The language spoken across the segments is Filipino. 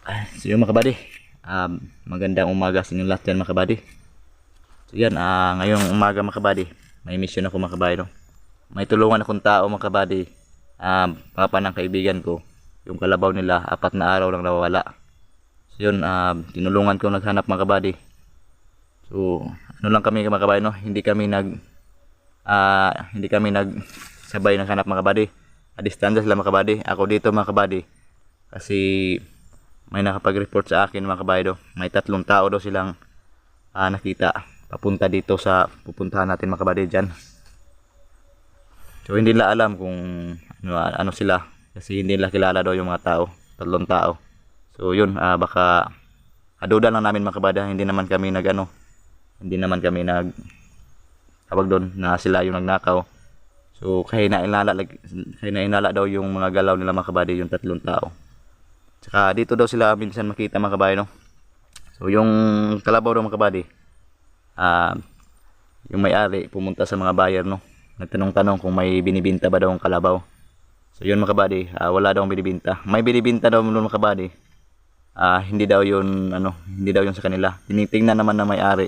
So yun mga kabady, magandang umaga sa inyong lahat dyan mga kabady. So yan, ngayong umaga mga kabady, may mission ako mga kabady, no? May tulungan akong tao mga kabady, papa ng kaibigan ko. Yung kalabaw nila, 4 na araw lang nawawala. So yun, tinulungan ko naghanap mga kabady. So ano lang kami mga kabady, no? Hindi kami sabay naghanap mga kabady. A distansya sila mga kabady. Ako dito mga kabady. Kasi may nakapag-report sa akin mga kabaydo, may 3 tao daw silang nakita papunta dito sa pupuntahan natin mga kabaydo dyan. So hindi nila alam kung ano sila, kasi hindi nila kilala daw yung mga tao, 3 tao. So yun, baka haduda lang namin mga kabaydo, hindi naman kami tawag doon na sila yung nagnakaw. So kaya inala daw yung mga galaw nila mga kabaydo, yung 3 tao. Tsaka dito daw sila minsan makita mga kabayo, no? So yung kalabaw daw mga kabady, yung may-ari pumunta sa mga buyer, no? Nagtanong-tanong kung may binibinta ba daw ang kalabaw. So yun mga kabady, wala daw binibinta. May binibinta daw mga kabady. Hindi daw yun sa kanila. Tinitingnan naman ng may-ari.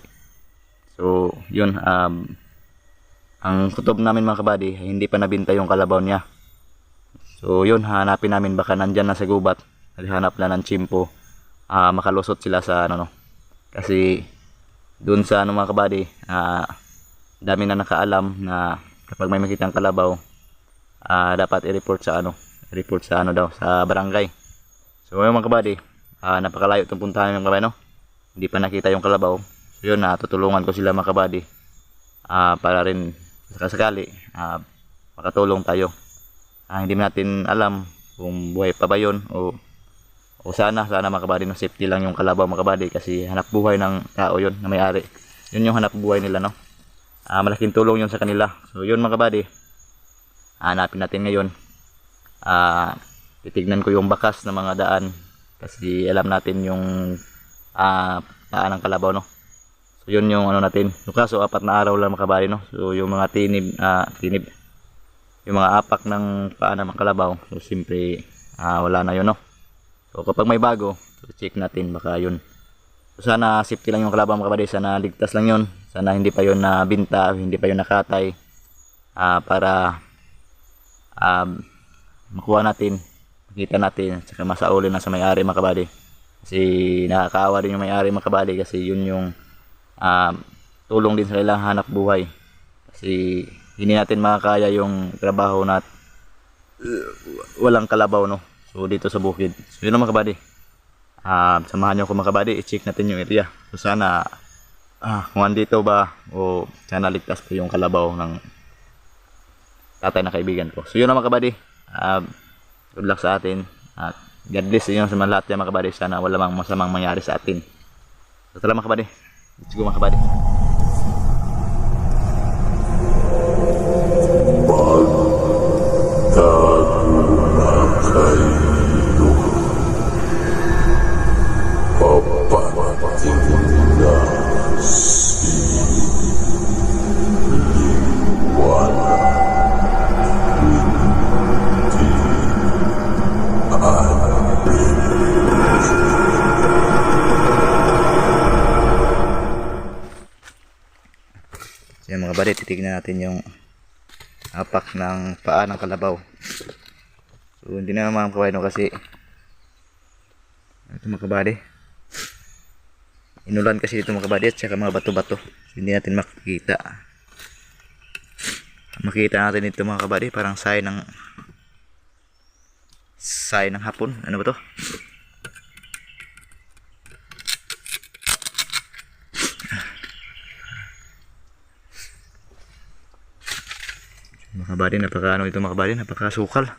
So yun, ang kutob namin mga kabady, hindi pa nabinta yung kalabaw niya. So yun, hanapin namin, baka nandyan na sa gubat. Naghanap lang ng tsimpo, makalusot sila sa no. Kasi doon sa mga kabady, dami na nakaalam na kapag may makitang kalabaw, dapat i-report sa sa barangay. So yung mga kabady, napakalayo itong puntahan ng kabady, no? Hindi pa nakita yung kalabaw. So yun, tutulungan ko sila mga kabady, para rin sakali makatulong tayo. Hindi natin alam kung buhay pa ba yun, o sana mga kabady, no, safety lang yung kalabaw mga kabady, kasi hanap buhay ng tao yun na may-ari. Yun yung hanap buhay nila, no? Malaking tulong yun sa kanila. So yun mga kabady, hanapin natin ngayon. Titignan ko yung bakas ng mga daan, kasi alam natin yung paa ng kalabaw, no? So yun yung natin. So kaso 4 na araw lang mga kabady, no? So yung mga tinib, yung mga apak ng paa ng kalabaw, so siyempre wala na yun, no? So kapag may bago, so check natin, baka yun. So sana safety lang yung kalabaw mga kabady, sana ligtas lang yun. Sana hindi pa yun nabinta, hindi pa yun nakatay, para makuha natin, makita natin, at saka masaulin na sa may-ari mga kabady. Kasi nakakaawa rin yung may-ari mga kabady, kasi yun yung tulong din sa kailang hanap buhay. Kasi hindi natin makakaya yung trabaho na walang kalabaw, no? So dito sa bukid. So yun mga kabady, samahan nyo ako mga kabady, i-check natin yung area. So sana kung andito ba, o sana ligtas po yung kalabaw ng tatay na kaibigan ko. So yun mga kabady, good luck sa atin, at God bless inyo sa mga lahat yan mga kabady. Sana wala mang masamang mangyari sa atin. So tala mga kabady, let's go mga kabady. Yan mga kabady, titignan natin yung apak ng paa ng kalabaw. So hindi na naman kawain, no, kasi ito mga kabady, inulan kasi dito mga kabady, at saka mga bato-bato. So, hindi natin makikita natin ito mga kabady, parang sign ng hapon. Ano ba to? Mga kabady, ito mga kabady, napakasukal.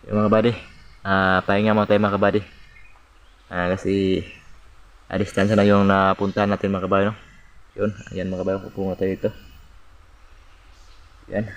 Yung mga kabady, pahinga mo tayo mga kabady. Kasi distansya na yung napuntahan natin mga kabady, no? Yun, ayan mga kabady, pupunta tayo dito. Yan.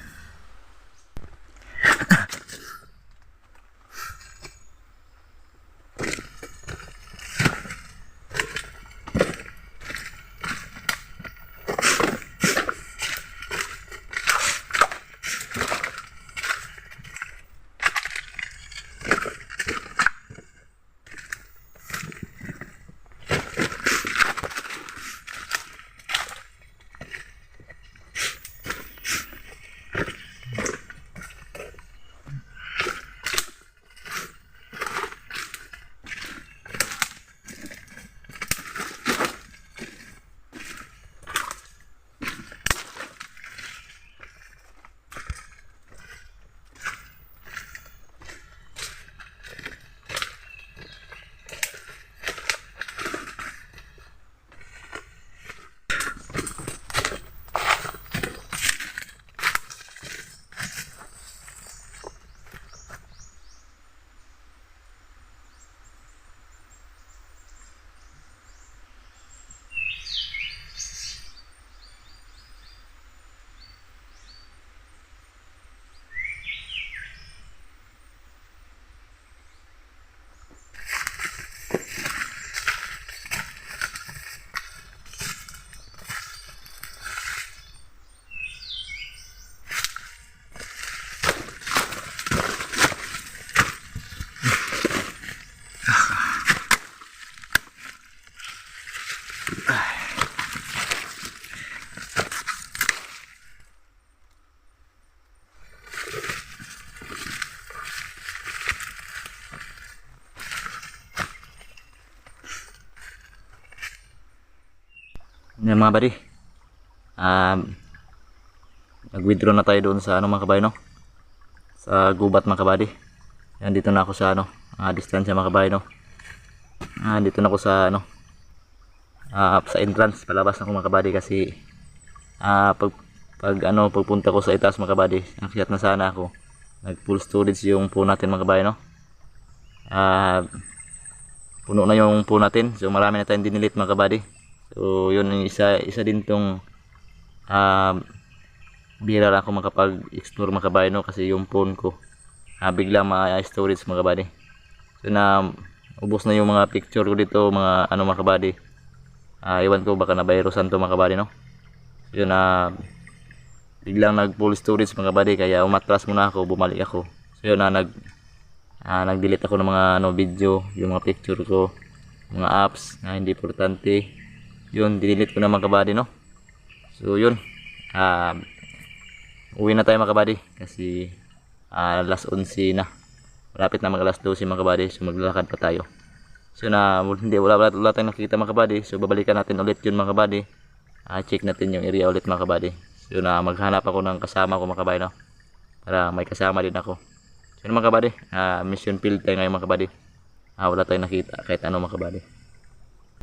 Yan mga buddy. Nag-withdraw na tayo doon sa mga kabady, no? Sa gubat mga kabady. Yan, dito na ako sa distansya mga kabady, no? Dito na ako sa sa entrance, palabas na ako mga kabady kasi pagpunta ko sa itaas mga kabady, akyat na sana ako. Nag full storage yung phone natin mga kabady, no? Puno na yung phone natin, so marami na tayong dinilit mga kabady. So yun, isa din tong bihira lang ako makapag-explore mga kabady, no? Kasi yung phone ko biglang ma-storage mga kabady. So ubos na yung mga picture ko dito, mga mga kabady. Iwan ko baka na-virusan to mga kabady, no? So yun, biglang nag full storage mga kabady, kaya umatras muna ako, bumalik ako. So yun, nag-delete ako ng mga video, yung mga picture ko, mga apps na hindi importante. Yun, delete ko na mga kabady, no? So yun, uwi na tayo mga kabady kasi alas 11 na, malapit na mag alas 12 mga kabady. So maglalakad pa tayo. So wala tayong nakikita mga kabady, so babalikan natin ulit yun mga kabady. Check natin yung area ulit mga kabady. So maghanap ako ng kasama ko mga kabady, no? Para may kasama din ako. So yun mga kabady, mission field tayo ngayon mga kabady. Wala tayong nakita kahit ano mga kabady.